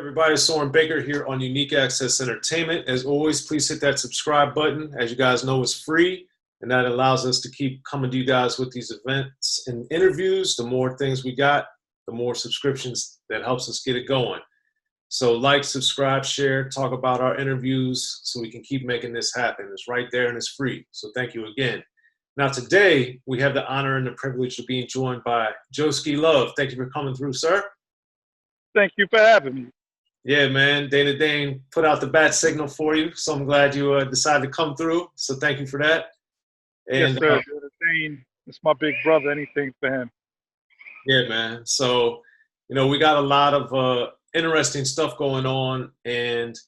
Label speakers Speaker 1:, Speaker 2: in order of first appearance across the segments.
Speaker 1: everybody? Soren Baker here on Unique Access Entertainment. As always, please hit that subscribe button. As you guys know, it's free, and that allows us to keep coming to you guys with these events and interviews. The more things we got, the more subscriptions that helps us get it going. So like, subscribe, share, talk about our interviews so we can keep making this happen. It's right there and it's free. So thank you again. Now today, we have the honor and the privilege of being joined by Joeski Love. Thank you for coming through, sir.
Speaker 2: Thank you for having me.
Speaker 1: Yeah, man. Dane put out the bat signal for you, so I'm glad you decided to come through. So thank you for that. And,
Speaker 2: yes, sir. Dane, it's my big brother. Anything for him.
Speaker 1: Yeah, man. So, we got a lot of interesting stuff going on, and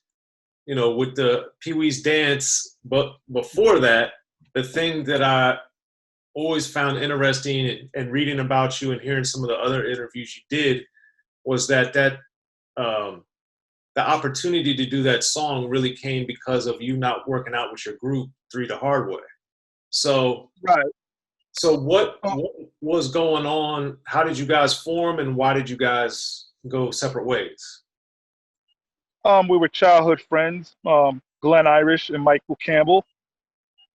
Speaker 1: with the Pee Wee's dance. But before that, the thing that I always found interesting and reading about you and hearing some of the other interviews you did was that the opportunity to do that song really came because of you not working out with your group 3 the hard way. So
Speaker 2: right.
Speaker 1: So what was going on? How did you guys form, and why did you guys go separate ways?
Speaker 2: We were childhood friends, Glenn Irish and Michael Campbell.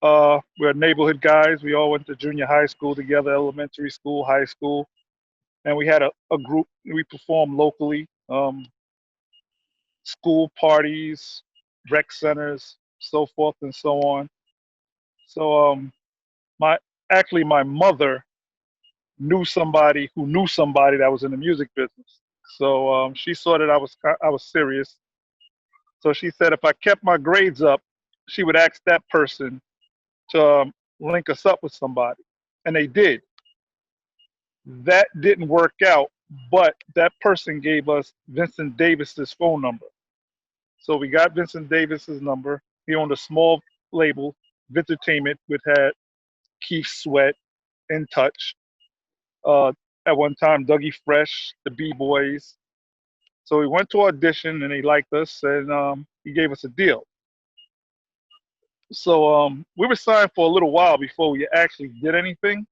Speaker 2: We're neighborhood guys. We all went to junior high school together, elementary school, high school. And we had a group. We performed locally, school parties, rec centers, so forth and so on. So my mother knew somebody who knew somebody that was in the music business. So she saw that I was serious. So she said if I kept my grades up, she would ask that person to link us up with somebody, and they did. That didn't work out, but that person gave us Vincent Davis's phone number. So we got Vincent Davis's number. He owned a small label, Entertainment, which had Keith Sweat, In Touch. At one time, Dougie Fresh, the B-Boys. So we went to audition, and they liked us, and he gave us a deal. So we were signed for a little while before we actually did anything.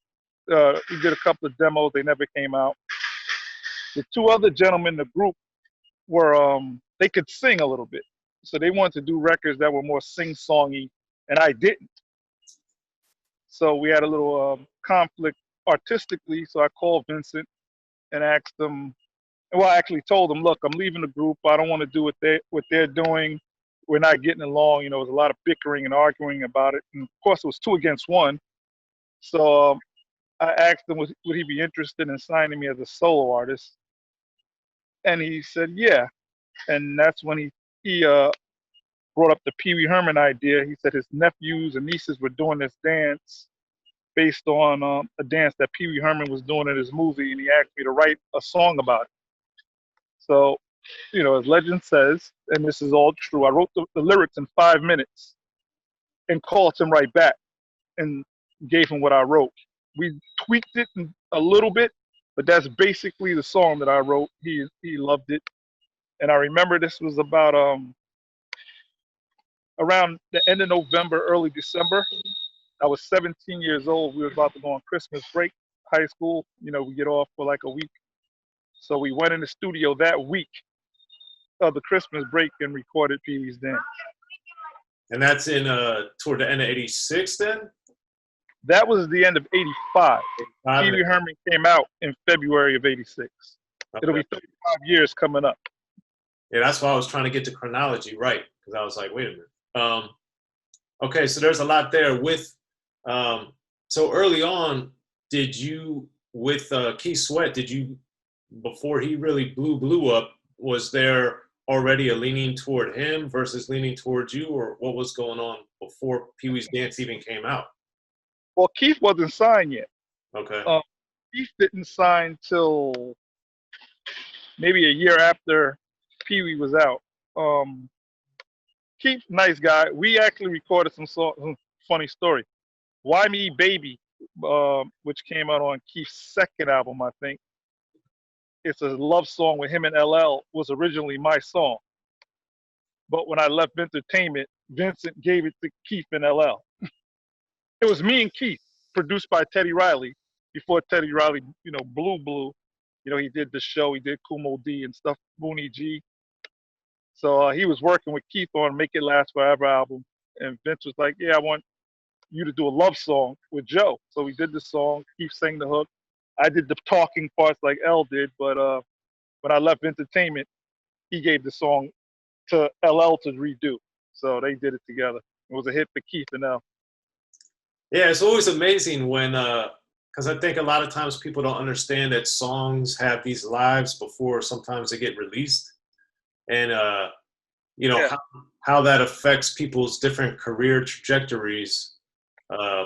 Speaker 2: We did a couple of demos. They never came out. The 2 other gentlemen in the group were, they could sing a little bit. So they wanted to do records that were more sing-songy, and I didn't. So we had a little conflict artistically. So I called Vincent and asked him, well, I actually told him, look, I'm leaving the group. I don't want to do what they're doing. We're not getting along. There was a lot of bickering and arguing about it. And of course, it was 2 against 1. So I asked him, would he be interested in signing me as a solo artist? And he said, yeah. And that's when he brought up the Pee Wee Herman idea. He said his nephews and nieces were doing this dance based on a dance that Pee Wee Herman was doing in his movie, and he asked me to write a song about it. So, as legend says, and this is all true, I wrote the lyrics in 5 minutes and called him right back and gave him what I wrote. We tweaked it a little bit, but that's basically the song that I wrote. He loved it. And I remember this was about around the end of November, early December. I was 17 years old. We were about to go on Christmas break, high school. We get off for like a week. So we went in the studio that week of the Christmas break and recorded Pee Wee's Dance.
Speaker 1: And that's in toward the end of '86 then?
Speaker 2: That was the end of '85. Pee Wee Herman came out in February of '86. Okay. It'll be 35 years coming up.
Speaker 1: Yeah, that's why I was trying to get the chronology right, because I was like, wait a minute. Okay, so there's a lot there with, so early on, did you, with Keith Sweat, before he really blew up, was there already a leaning toward him versus leaning towards you, or what was going on before Pee Wee's Dance even came out?
Speaker 2: Well, Keith wasn't signed yet.
Speaker 1: Okay.
Speaker 2: Keith didn't sign till maybe a year after Pee Wee was out. Keith, nice guy. We actually recorded some funny story. Why Me Baby, which came out on Keith's second album, I think. It's a love song with him and LL, was originally my song. But when I left Entertainment, Vincent gave it to Keith and LL. It was me and Keith, produced by Teddy Riley, before Teddy Riley, blew. He did The Show, he did Kumo D and stuff, Booney G. So he was working with Keith on Make It Last Forever album, and Vince was like, "Yeah, I want you to do a love song with Joe." So we did the song. Keith sang the hook. I did the talking parts like L did, but when I left Entertainment, he gave the song to LL to redo. So they did it together. It was a hit for Keith and L.
Speaker 1: Yeah, it's always amazing when, because I think a lot of times people don't understand that songs have these lives before sometimes they get released, and you know
Speaker 2: Yeah.
Speaker 1: how that affects people's different career trajectories,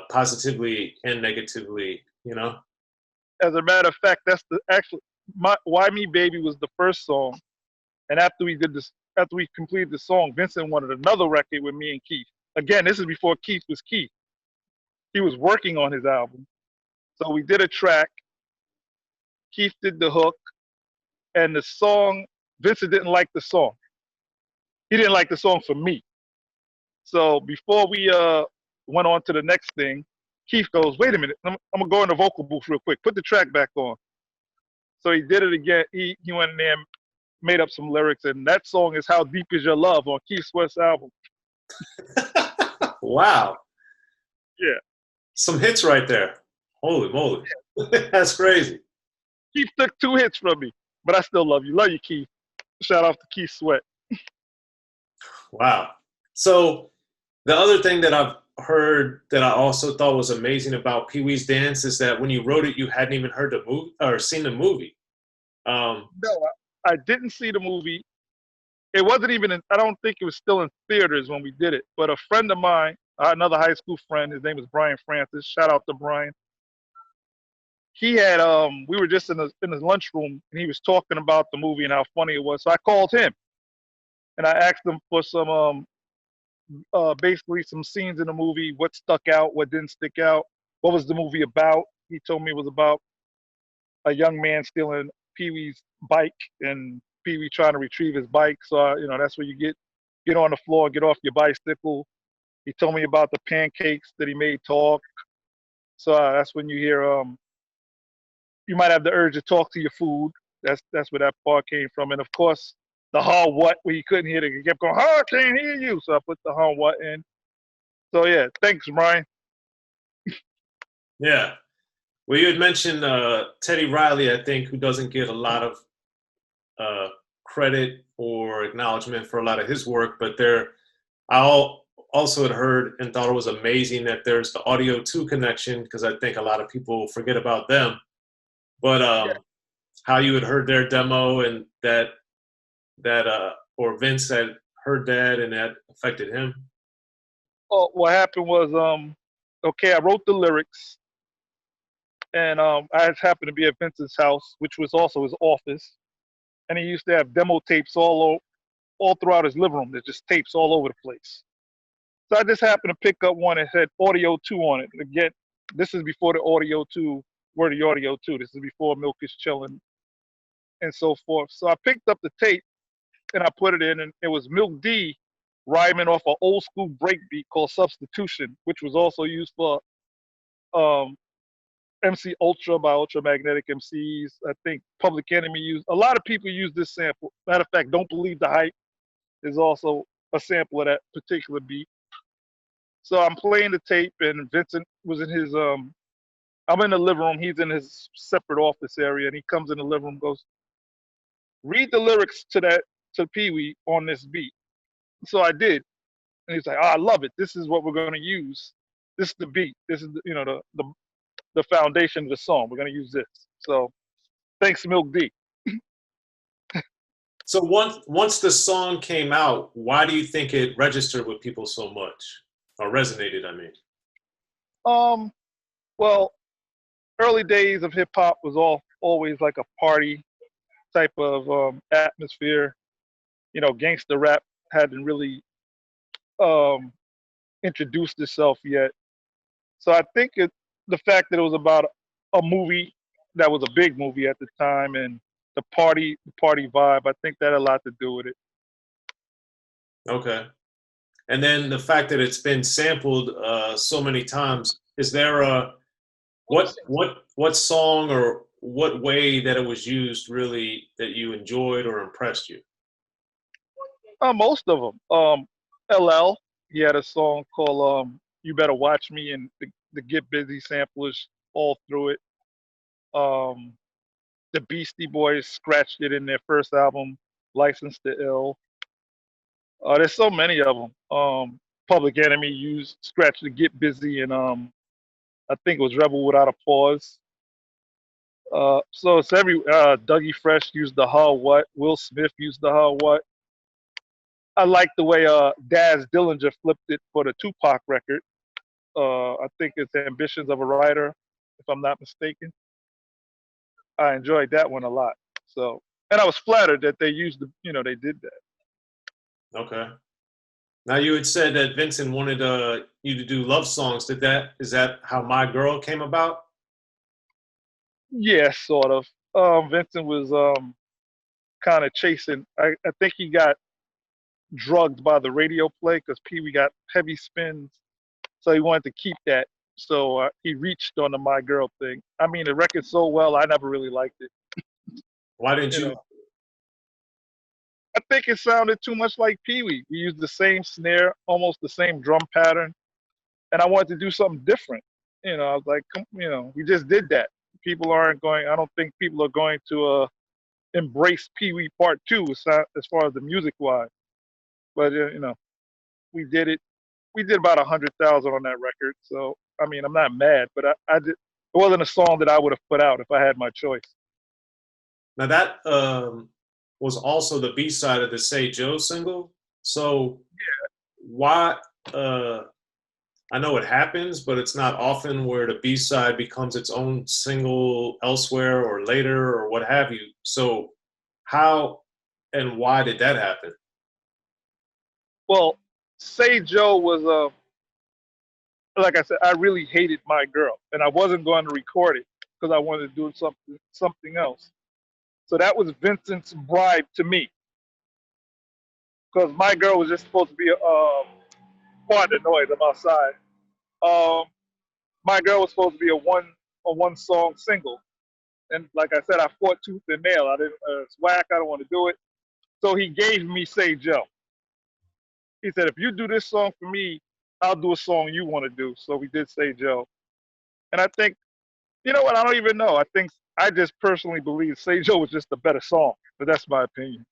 Speaker 1: positively and negatively. You know.
Speaker 2: As a matter of fact, that's the actual my "Why Me Baby" was the first song, and after we completed the song, Vincent wanted another record with me and Keith. Again, this is before Keith was Keith. He was working on his album, so we did a track. Keith did the hook, and the song. Vincent didn't like the song. He didn't like the song for me. So before we went on to the next thing, Keith goes, "Wait a minute, I'm gonna go in the vocal booth real quick. Put the track back on." So he did it again. He went in there and made up some lyrics, and that song is "How Deep Is Your Love" on Keith Sweat's album.
Speaker 1: Wow,
Speaker 2: Yeah,
Speaker 1: some hits right there. Holy moly, that's crazy.
Speaker 2: Keith took 2 hits from me, but I still love you. Love you, Keith. Shout out to Keith Sweat.
Speaker 1: Wow. So the other thing that I've heard that I also thought was amazing about Pee Wee's Dance is that when you wrote it, you hadn't even heard the movie or seen the movie. Um,
Speaker 2: No, I didn't see the movie. It wasn't even in, I don't think it was still in theaters when we did it. But a friend of mine, another high school friend, his name is Brian Francis. Shout out to Brian. He had we were just in his lunchroom and he was talking about the movie and how funny it was. So I called him and I asked him for some basically some scenes in the movie, what stuck out, what didn't stick out, what was the movie about. He told me it was about a young man stealing Pee Wee's bike and Pee Wee trying to retrieve his bike. So that's where you get on the floor, get off your bicycle. He told me about the pancakes that he made talk. So that's when you hear you might have the urge to talk to your food. That's where that part came from. And of course, the "huh what" where you couldn't hear it. He kept going, "Huh, I can't hear you." So I put the "huh what" in. So yeah, thanks, Brian.
Speaker 1: yeah. Well, you had mentioned Teddy Riley, I think, who doesn't get a lot of credit or acknowledgement for a lot of his work, but also had heard and thought it was amazing that there's the Audio 2 connection because I think a lot of people forget about them. But
Speaker 2: Yeah.
Speaker 1: how you had heard their demo and that or Vince had heard that and that affected him.
Speaker 2: Oh, what happened was okay, I wrote the lyrics and I just happened to be at Vincent's house, which was also his office, and he used to have demo tapes all throughout his living room. There's just tapes all over the place. So I just happened to pick up one that said Audio 2 on it. Again, this is before the Audio 2 were the Audio 2. This is before Milk is Chillin' and so forth. So I picked up the tape and I put it in, and it was Milk D rhyming off an old school breakbeat called Substitution, which was also used for um, MC Ultra by Ultramagnetic MCs. I think Public Enemy used, a lot of people use this sample. Matter of fact, Don't Believe the Hype is also a sample of that particular beat. So I'm playing the tape, and Vincent was in his I'm in the living room, he's in his separate office area, and he comes in the living room, goes, "Read the lyrics to Pee Wee on this beat." So I did, and he's like, "Oh, I love it. This is what we're going to use. This is the beat. This is the foundation of the song. We're going to use this." So thanks, Milk D.
Speaker 1: So once the song came out, why do you think it registered with people so much or resonated? I mean,
Speaker 2: Well, early days of hip hop was always like a party type of atmosphere. Gangster rap hadn't really um, introduced itself yet. So I think the fact that it was about a movie that was a big movie at the time, and the party vibe, I think that had a lot to do with it.
Speaker 1: okay. And then the fact that it's been sampled so many times, is there a what song or what way that it was used really that you enjoyed or impressed you?
Speaker 2: Most of them. LL, he had a song called "You Better Watch Me," and the Get Busy samplers all through it. Um, the Beastie Boys scratched it in their first album, "License to Ill." There's so many of them. Public Enemy used scratch the Get Busy, and I think it was Rebel Without a Pause. So it's every Dougie Fresh used the Huh What, Will Smith used the Huh What. I like the way Daz Dillinger flipped it for the Tupac record. I think it's Ambitions of a Writer, if I'm not mistaken. I enjoyed that one a lot. So, and I was flattered that they used they did that.
Speaker 1: Okay. Now you had said that Vincent wanted you to do love songs. Is that how My Girl came about?
Speaker 2: Yeah, sort of. Vincent was kind of chasing. I think he got drugged by the radio play because Pee Wee got heavy spins, so he wanted to keep that. So he reached on the My Girl thing. I mean, the record sold well. I never really liked it.
Speaker 1: Why didn't
Speaker 2: You
Speaker 1: you?
Speaker 2: know, I think it sounded too much like Pee Wee. We used the same snare, almost the same drum pattern, and I wanted to do something different. I was like, we just did that. People aren't going. I don't think people are going to embrace Pee Wee Part Two as far as the music wise. But we did it. We did about 100,000 on that record. So I mean, I'm not mad, but I did. It wasn't a song that I would have put out if I had my choice.
Speaker 1: Now that was also the B side of the Say Joe single. So why? I know it happens, but it's not often where the B side becomes its own single elsewhere or later or what have you. So how and why did that happen?
Speaker 2: Well, Say Joe was like I said, I really hated My Girl, and I wasn't going to record it because I wanted to do something else. So that was Vincent's bribe to me, because My Girl was just supposed to be pardon the noise. I'm outside. Um, My Girl was supposed to be a one song single, and like I said, I fought tooth and nail. I didn't. It's whack. I don't want to do it. So he gave me Say Joe. He said, if you do this song for me, I'll do a song you want to do. So we did Say Joe, and I think you know what? I don't even know. I just personally believe Say Joe was just a better song, but that's my opinion.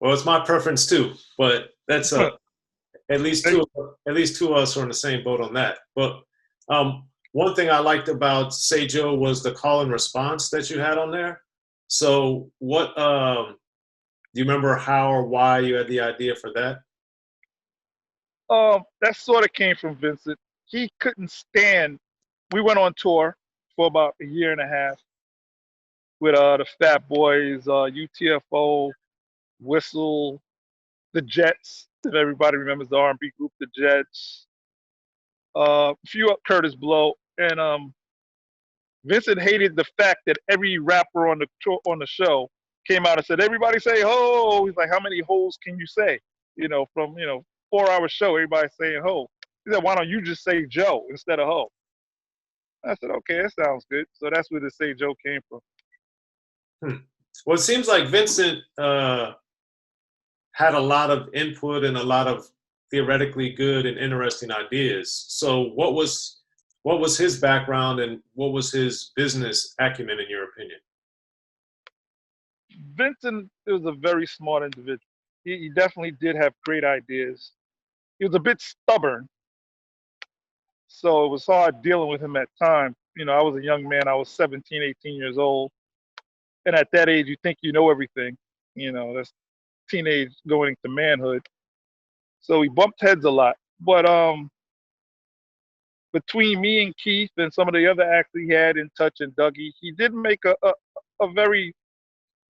Speaker 1: Well, it's my preference too, but that's at least two of us are in the same boat on that. But one thing I liked about Say Joe was the call and response that you had on there. So what do you remember how or why you had the idea for that?
Speaker 2: That sort of came from Vincent. He couldn't stand. We went on tour for about a year and a half with the Fat Boys, UTFO, Whistle, the Jets. If everybody remembers the R&B group, the Jets. A few up Curtis Blow, and Vincent hated the fact that every rapper on the show came out and said, "Everybody say ho." He's like, "How many hoes can you say?" From 4-hour show, everybody saying ho. He said, "Why don't you just say Joe instead of ho?" I said, "Okay, that sounds good." So that's where the Say Joe came from.
Speaker 1: Well, it seems like Vincent had a lot of input and a lot of theoretically good and interesting ideas. So what was his background and what was his business acumen in your opinion?
Speaker 2: Vincent was a very smart individual. He definitely did have great ideas. He was a bit stubborn, so it was hard dealing with him at times. I was a young man. I was 17, 18 years old. And at that age, you think you know everything. That's teenage going into manhood. So we bumped heads a lot. But between me and Keith and some of the other acts he had in touch and Dougie, he did make a very,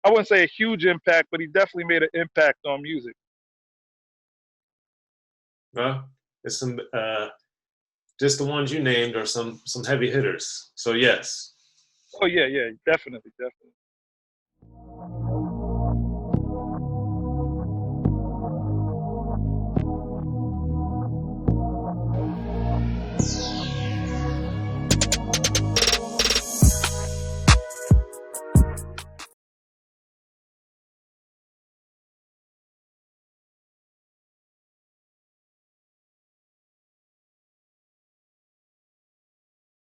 Speaker 2: I wouldn't say a huge impact, but he definitely made an impact on music.
Speaker 1: Well, it's some just the ones you named are some heavy hitters. So yes.
Speaker 2: Oh yeah, definitely.